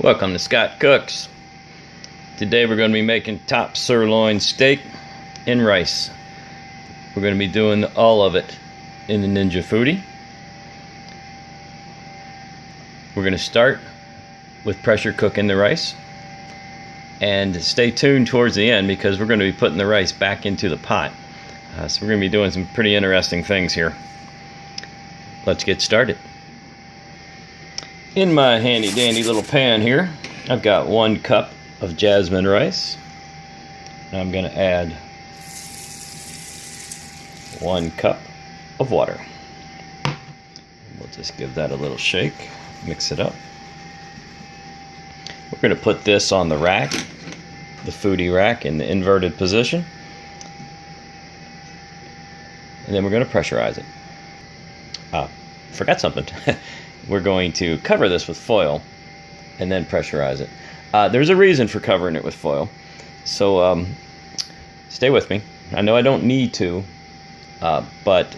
Welcome to Scott Cooks. Today we're going to be making top sirloin steak in rice. We're going to be doing all of it in the Ninja Foodi. We're going to start with pressure cooking the rice. And stay tuned towards the end because we're going to be putting the rice back into the pot. So we're going to be doing some pretty interesting things here. Let's get started. In my handy dandy little pan here, I've got 1 cup of jasmine rice. And I'm going to add 1 cup of water. We'll just give that a little shake, mix it up. We're going to put this on the rack, the Foodi rack, in the inverted position. And then we're going to pressurize it. Forgot something. We're going to cover this with foil and then pressurize it. There's a reason for covering it with foil, so stay with me. I know I don't need to, but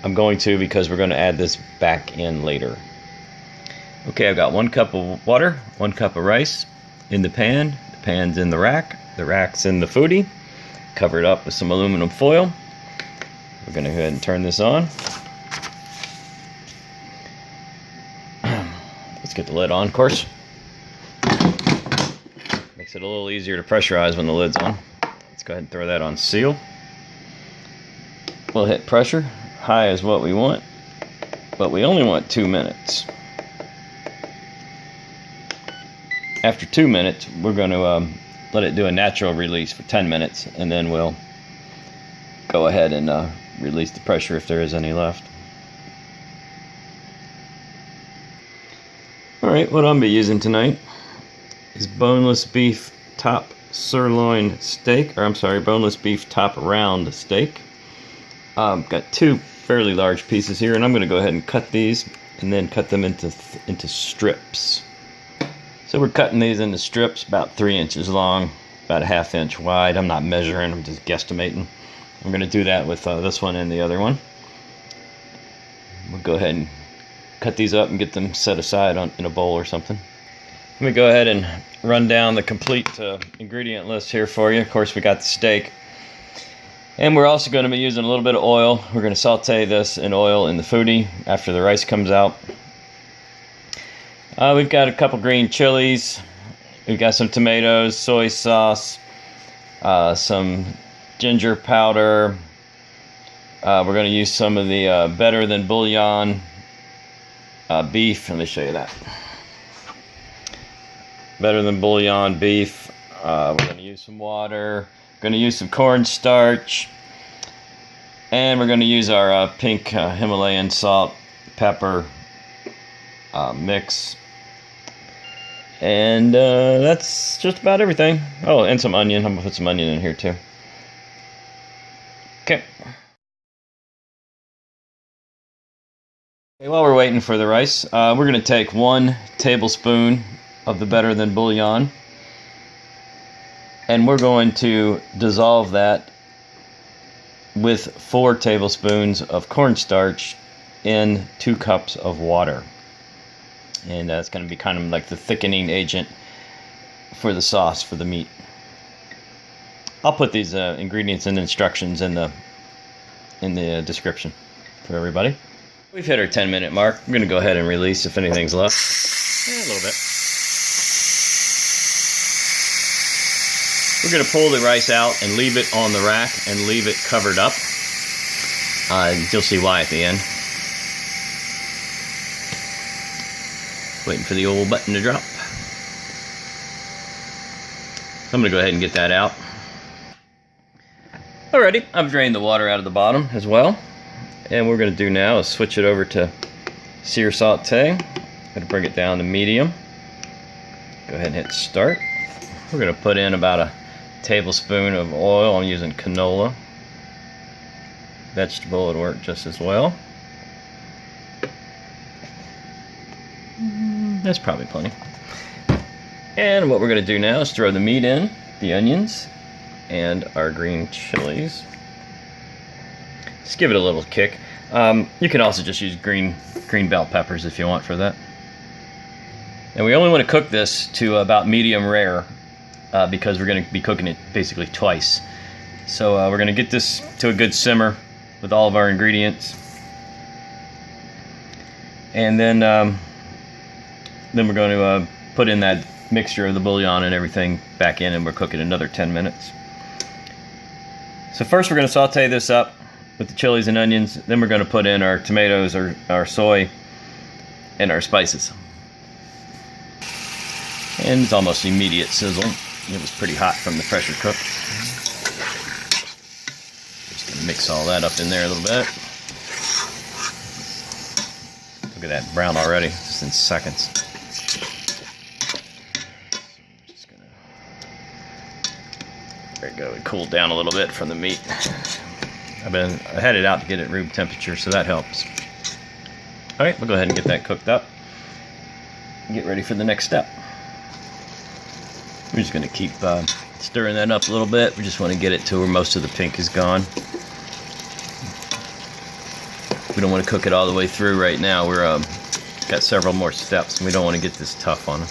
I'm going to because we're going to add this back in later. Okay, I've got 1 cup of water, 1 cup of rice in the pan. The pan's in the rack's in the Foodi, covered up with some aluminum foil. We're going to go ahead and turn this on. Let's get the lid on, of course. Makes it a little easier to pressurize when the lid's on. Let's go ahead and throw that on seal. We'll hit pressure. High is what we want, but we only want 2 minutes. After 2 minutes, we're going to let it do a natural release for 10 minutes, and then we'll go ahead and release the pressure if there is any left. Alright, what I'm going to be using tonight is boneless beef top sirloin steak, boneless beef top round steak. Got 2 fairly large pieces here, and I'm going to go ahead and cut these and then cut them into strips. So we're cutting these into strips about 3 inches long, about a ½ inch wide. I'm not measuring, I'm just guesstimating. I'm going to do that with this one and the other one. We'll go ahead and cut these up and get them set aside in a bowl or something. Let me go ahead and run down the complete ingredient list here for you. Of course, we got the steak. And we're also going to be using a little bit of oil. We're going to saute this in oil in the Foodi after the rice comes out. We've got a couple green chilies. We've got some tomatoes, soy sauce, some ginger powder. We're going to use some of the Better Than Bouillon beef. Let me show you that. Better Than Bouillon beef. We're going to use some water. We're going to use some cornstarch. And we're going to use our pink Himalayan salt, pepper mix. And that's just about everything. Oh, and some onion. I'm going to put some onion in here too. Okay. While we're waiting for the rice, we're going to take 1 tablespoon of the Better Than Bouillon, and we're going to dissolve that with 4 tablespoons of cornstarch in 2 cups of water. And that's going to be kind of like the thickening agent for the sauce for the meat. I'll put these ingredients and instructions in the description for everybody. We've hit our 10-minute mark. I'm going to go ahead and release if anything's left. A little bit. We're going to pull the rice out and leave it on the rack and leave it covered up. You'll see why at the end. Waiting for the old button to drop. I'm going to go ahead and get that out. Alrighty, I've drained the water out of the bottom as well. And what we're going to do now is switch it over to sear saute. I'm going to bring it down to medium. Go ahead and hit start. We're going to put in about a tablespoon of oil. I'm using canola. Vegetable would work just as well. That's probably plenty. And what we're going to do now is throw the meat in, the onions, and our green chilies. Just give it a little kick. You can also just use green bell peppers if you want for that. And we only want to cook this to about medium rare because we're going to be cooking it basically twice. So we're going to get this to a good simmer with all of our ingredients. And then we're going to put in that mixture of the bouillon and everything back in, and we're cooking another 10 minutes. So first we're going to saute this up with the chilies and onions. Then we're going to put in our tomatoes, our soy, and our spices. And it's almost immediate sizzle. It was pretty hot from the pressure cook. Just going to mix all that up in there a little bit. Look at that brown already, just in seconds. Just gonna, there you go, it cooled down a little bit from the meat. I had it out to get it room temperature, so that helps. Alright, we'll go ahead and get that cooked up. Get ready for the next step. We're just going to keep stirring that up a little bit. We just want to get it to where most of the pink is gone. We don't want to cook it all the way through right now. We're got several more steps, and we don't want to get this tough on it.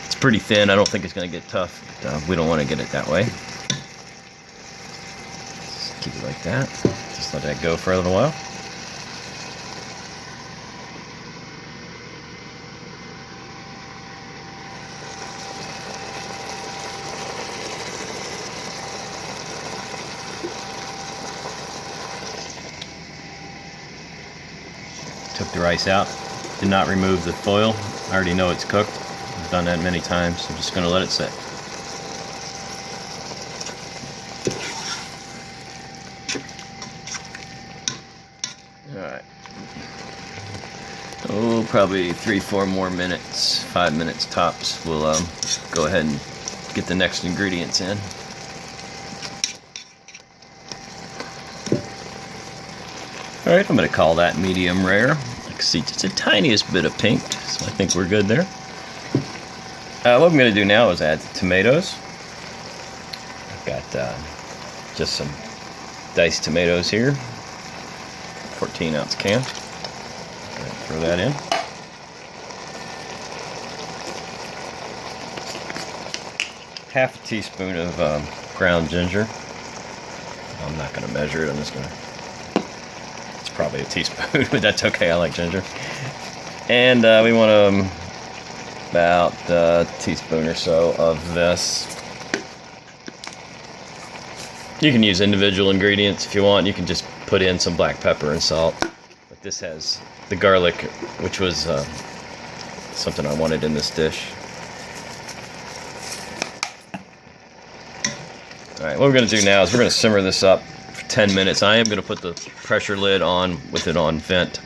It's pretty thin. I don't think it's going to get tough. But, we don't want to get it that way. Just keep it like that. Just let that go for a little while. Took the rice out, did not remove the foil. I already know it's cooked. I've done that many times. I'm just going to let it sit. Alright. Oh, probably 3-4 more minutes, 5 minutes tops. We'll go ahead and get the next ingredients in. Alright, I'm going to call that medium rare. I can see just the tiniest bit of pink, so I think we're good there. What I'm going to do now is add the tomatoes. I've got just some diced tomatoes here. 14-ounce can. Throw that in. Half a teaspoon of ground ginger. I'm not going to measure it, I'm just going to... probably a teaspoon, but that's okay. I like ginger. And we want about a teaspoon or so of this. You can use individual ingredients if you want. You can just put in some black pepper and salt. But this has the garlic, which was something I wanted in this dish. Alright, what we're going to do now is we're going to simmer this up 10 minutes. I am going to put the pressure lid on with it on vent.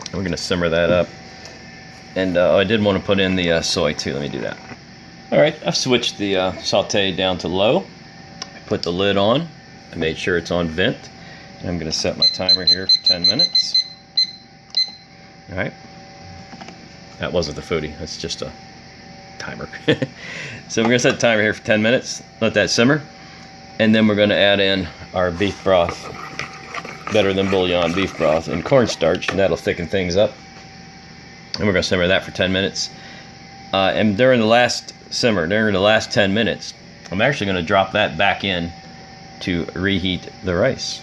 And we're going to simmer that up. And I did want to put in the soy too. Let me do that. Alright, I've switched the saute down to low. I put the lid on. I made sure it's on vent. And I'm going to set my timer here for 10 minutes. Alright. That wasn't the Foodi. That's just a timer. So we're going to set the timer here for 10 minutes. Let that simmer. And then we're going to add in our beef broth, better than bouillon beef broth, and cornstarch, and that'll thicken things up. And we're going to simmer that for 10 minutes. And during the last 10 minutes, I'm actually going to drop that back in to reheat the rice.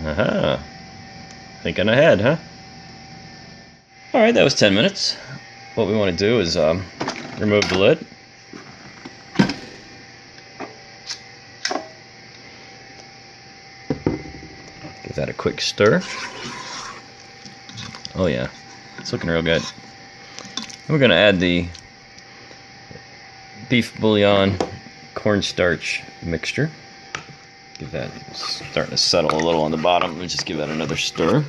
Aha. Thinking ahead, huh? Alright, that was 10 minutes. What we want to do is remove the lid. Give that a quick stir. Oh yeah, it's looking real good. And we're going to add the beef bouillon cornstarch mixture. Give that, starting to settle a little on the bottom. Let's just give that another stir.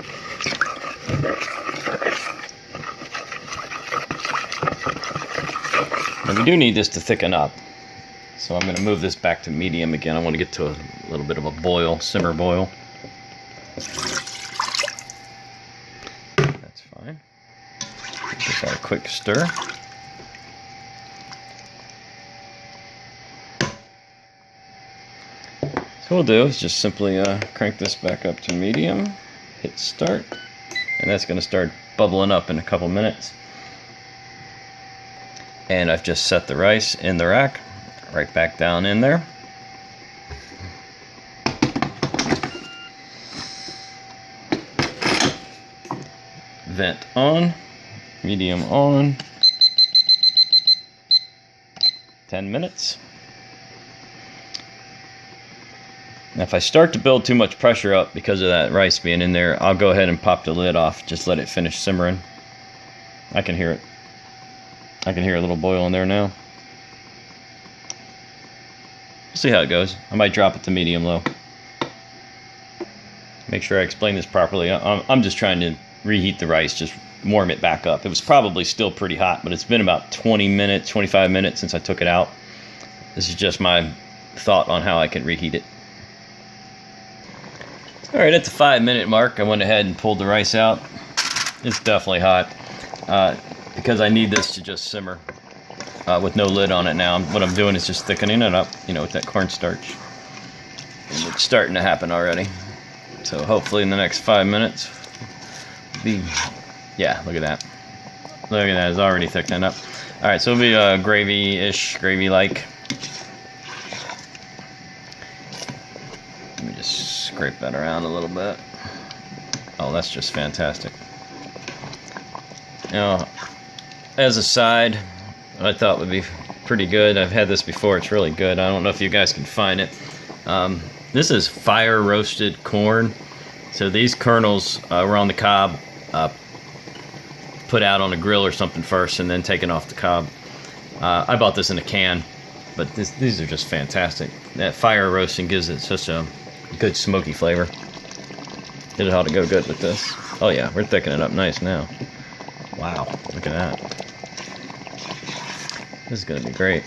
And we do need this to thicken up. So I'm going to move this back to medium again. I want to get to a little bit of a boil, simmer boil. That's fine. Give that a quick stir. So what we'll do is just simply crank this back up to medium, hit start, and that's going to start bubbling up in a couple minutes. And I've just set the rice in the rack, right back down in there. Vent on, medium on, 10 minutes. Now if I start to build too much pressure up because of that rice being in there, I'll go ahead and pop the lid off, just let it finish simmering. I can hear it. I can hear a little boil in there now. We'll see how it goes. I might drop it to medium-low. Make sure I explain this properly. I'm just trying to reheat the rice, just warm it back up. It was probably still pretty hot, but it's been about 20 minutes, 25 minutes since I took it out. This is just my thought on how I can reheat it. Alright, at the 5-minute mark, I went ahead and pulled the rice out. It's definitely hot. Because I need this to just simmer with no lid on it now. What I'm doing is just thickening it up, you know, with that cornstarch. And it's starting to happen already. So hopefully in the next 5 minutes, yeah, look at that. Look at that, it's already thickening up. Alright, so it'll be gravy-ish, gravy-like. Let me just scrape that around a little bit. Oh, that's just fantastic. Now, as a side, I thought would be pretty good. I've had this before. It's really good. I don't know if you guys can find it. This is fire roasted corn. So these kernels were on the cob, put out on a grill or something first, and then taken off the cob. I bought this in a can, but these are just fantastic. That fire roasting gives it such a good smoky flavor. It ought to go good with this. Oh yeah, we're thickening it up nice now. Wow, look at that. This is gonna be great.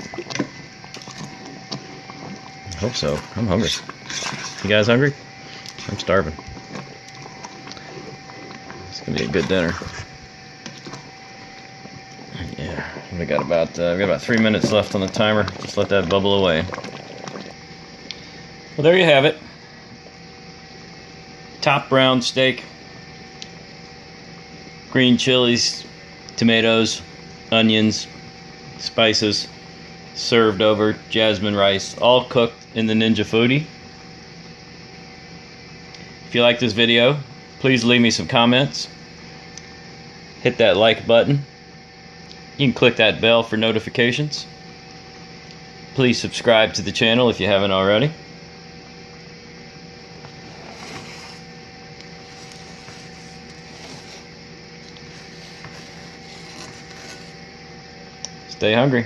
I hope so. I'm hungry. You guys hungry? I'm starving. It's gonna be a good dinner. Yeah, we got about 3 minutes left on the timer. Just let that bubble away. Well, there you have it. Top brown steak. Green chilies, tomatoes, onions, spices, served over jasmine rice, all cooked in the Ninja Foodi. If you like this video, please leave me some comments. Hit that like button. You can click that bell for notifications. Please subscribe to the channel if you haven't already. Stay hungry.